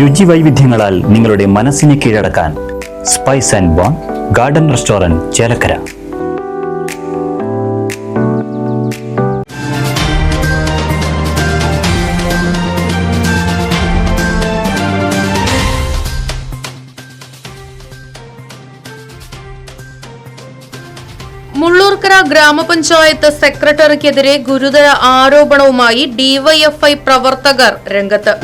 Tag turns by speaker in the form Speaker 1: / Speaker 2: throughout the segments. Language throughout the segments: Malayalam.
Speaker 1: രുചി വൈവിധ്യങ്ങളാൽ നിങ്ങളുടെ മനസ്സിനെ കീഴടക്കാൻ Spice and bone garden Restaurant Chelakkara.
Speaker 2: Mullurkara ഗ്രാമപഞ്ചായത്ത് സെക്രട്ടറിക്കെതിരെ ഗുരുതര ആരോപണവുമായി ഡിവൈഎഫ്ഐ പ്രവർത്തകർ രംഗത്ത്.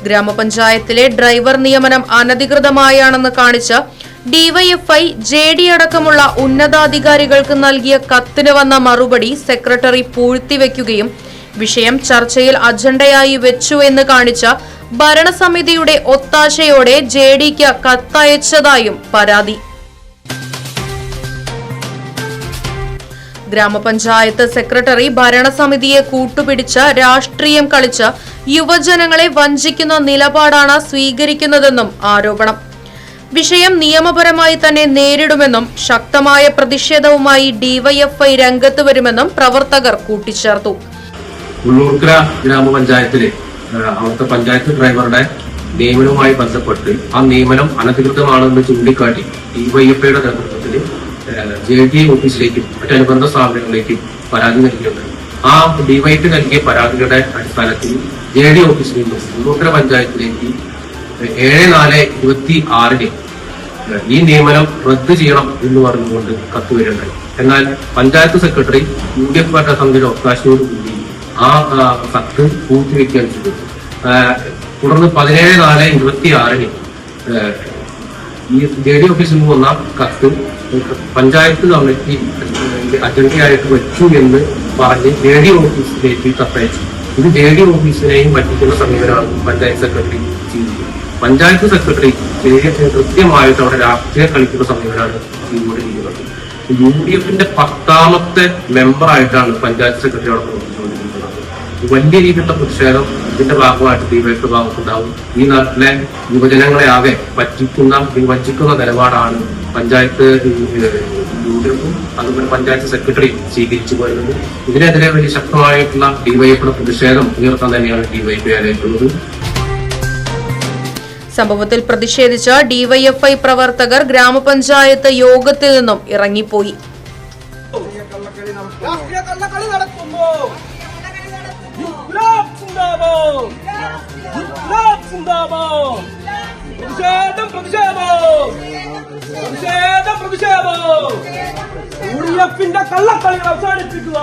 Speaker 2: ഗ്രാമപഞ്ചായത്തിലെ ഡ്രൈവർ നിയമനം അനധികൃതമായാണെന്ന് കാണിച്ച് ഡിവൈഎഫ്ഐ ജെഡി അടക്കമുള്ള ഉന്നതാധികാരികൾക്ക് നൽകിയ കത്തിന് വന്ന മറുപടി സെക്രട്ടറി പൂഴ്ത്തിവെക്കുകയും വിഷയം ചർച്ചയിൽ അജണ്ടയായി വെച്ചു എന്ന് കാണിച്ച ഭരണസമിതിയുടെ ഒത്താശയോടെ ജെഡിക്ക് കത്തയച്ചതായും പരാതി. ഗ്രാമപഞ്ചായത്ത് സെക്രട്ടറി ഭരണസമിതിയെ കൂട്ടുപിടിച്ച് രാഷ്ട്രീയം കളിച്ച് യുവജനങ്ങളെ വഞ്ചിക്കുന്ന നിലപാടാണ് സ്വീകരിക്കുന്നതെന്നും ആരോപണം. വിഷയം നിയമപരമായി തന്നെ നേരിടുമെന്നും ശക്തമായ പ്രതിഷേധവുമായി ഡിവൈഎഫ്ഐ രംഗത്ത് വരുമെന്നും പ്രവർത്തകർ കൂട്ടിച്ചേർത്തു.
Speaker 3: മുള്ളൂർക്കര ഗ്രാമപഞ്ചായത്തിലെ അവിടുത്തെ പഞ്ചായത്ത് ഡ്രൈവറുടെ നിയമനവുമായി ബന്ധപ്പെട്ട് ആ നിയമനം അനധികൃതമാണെന്ന് ചൂണ്ടിക്കാട്ടി ഡിവൈഎഫ്ഐയുടെ നേതൃത്വത്തിൽ ജെഡി ഓഫീസിലേക്കും മറ്റനുബന്ധ സ്ഥാപനങ്ങളിലേക്കും പരാതി നൽകിയിട്ടുണ്ട്. ആ ഡിവൈഎഫ്ഐ നൽകിയ പരാതിയുടെ അടിസ്ഥാനത്തിൽ ജെഡി ഓഫീസിൽ നിന്നും മുള്ളൂർക്കര പഞ്ചായത്തിലേക്ക് 7/4/26 ഈ നിയമനം റദ്ദ് ചെയ്യണം എന്ന് പറഞ്ഞുകൊണ്ട് കത്ത് വരുന്നുണ്ടായി. എന്നാൽ പഞ്ചായത്ത് സെക്രട്ടറി UDF ഭരണസമിതിയുടെ ഒത്താശയോടുകൂടി ആ കത്ത് പൂർത്തിവെക്കുകയാണ് ചെയ്തത്. തുടർന്ന് 17/4/26 ഈ ജെഡി ഓഫീസിൽ നിന്ന് വന്ന കത്ത് പഞ്ചായത്ത് കമ്മിറ്റി അജണ്ടയായിട്ട് വെച്ചു എന്ന് പറഞ്ഞ് ജെഡി ഓഫീസിലേക്ക് കത്തയച്ചു. ഇത് ജെഡി ഓഫീസിനെയും പറ്റിക്കുന്ന സമീപനമാണ് പഞ്ചായത്ത് സെക്രട്ടറി ചെയ്തത്. പഞ്ചായത്ത് സെക്രട്ടറി കൃത്യമായിട്ട് അവിടെ രാഷ്ട്രീയം കളിക്കുന്ന സമീപനമാണ് ഇവിടെ ചെയ്യുന്നത്. UDFന്റെ 10ാമത്തെ മെമ്പറായിട്ടാണ് പഞ്ചായത്ത് സെക്രട്ടറി അവിടെ പ്രവർത്തിച്ചുകൊണ്ടിരിക്കുന്നത്. വലിയ രീതിയിലുള്ള പ്രതിഷേധം ഇതിന്റെ ഭാഗമായിട്ട് ഡിവൈഎഫ്ഐ ഭാഗത്തുണ്ടാവും. ഈ നാട്ടിലെ യുവജനങ്ങളെ ആകെ വഞ്ചിക്കുന്ന നിലപാടാണ് പഞ്ചായത്ത് UDFും അതുപോലെ പഞ്ചായത്ത് സെക്രട്ടറിയും സ്വീകരിച്ചു പോരുന്നത്. ഇതിനെതിരെ വലിയ ശക്തമായിട്ടുള്ള ഡിവൈഎഫ്ഐയുടെ പ്രതിഷേധം ഉയർത്താൻ തന്നെയാണ് ഡിവൈഎഫ്ഐ ആലോചിക്കുന്നത്.
Speaker 2: സംഭവത്തിൽ പ്രതിഷേധിച്ച ഡിവൈഎഫ്ഐ പ്രവർത്തകർ ഗ്രാമപഞ്ചായത്ത് യോഗത്തിൽ നിന്നും ഇറങ്ങിപ്പോയി.
Speaker 4: കള്ളക്കളികൾ അവസാനിപ്പിക്കുക.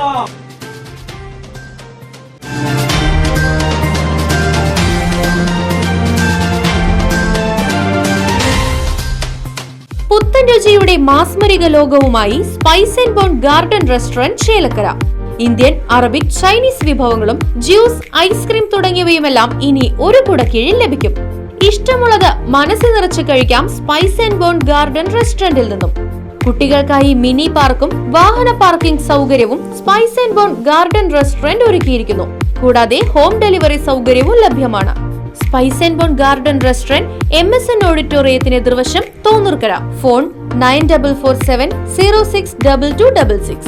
Speaker 2: പുത്തൻ രുചിയുടെ മാസ്മരിക ലോകവുമായി Spice and bone garden Restaurant Chelakkara. Indian, Arabic, Chinese വിഭവങ്ങളും ജ്യൂസ്, ഐസ്ക്രീം തുടങ്ങിയവയുമെല്ലാം ഇനി ഒരു കുടക്കീഴിൽ ലഭിക്കും. ഇഷ്ടമുള്ളത് മനസ്സ് നിറച്ച് കഴിക്കാം സ്പൈസ് ആൻഡ് ബോൺ ഗാർഡൻ റെസ്റ്റോറന്റിൽ നിന്നും. കുട്ടികൾക്കായി മിനി പാർക്കും വാഹന പാർക്കിംഗ് സൗകര്യവും spice and bone garden restaurant ഒരുക്കിയിരിക്കുന്നു. കൂടാതെ ഹോം ഡെലിവറി സൗകര്യവും ലഭ്യമാണ്. Spice and bone garden restaurant MSN ഓഡിറ്റോറിയത്തിന് എതിർവശം തോന്നൂർക്കര. ഫോൺ 9447 062266.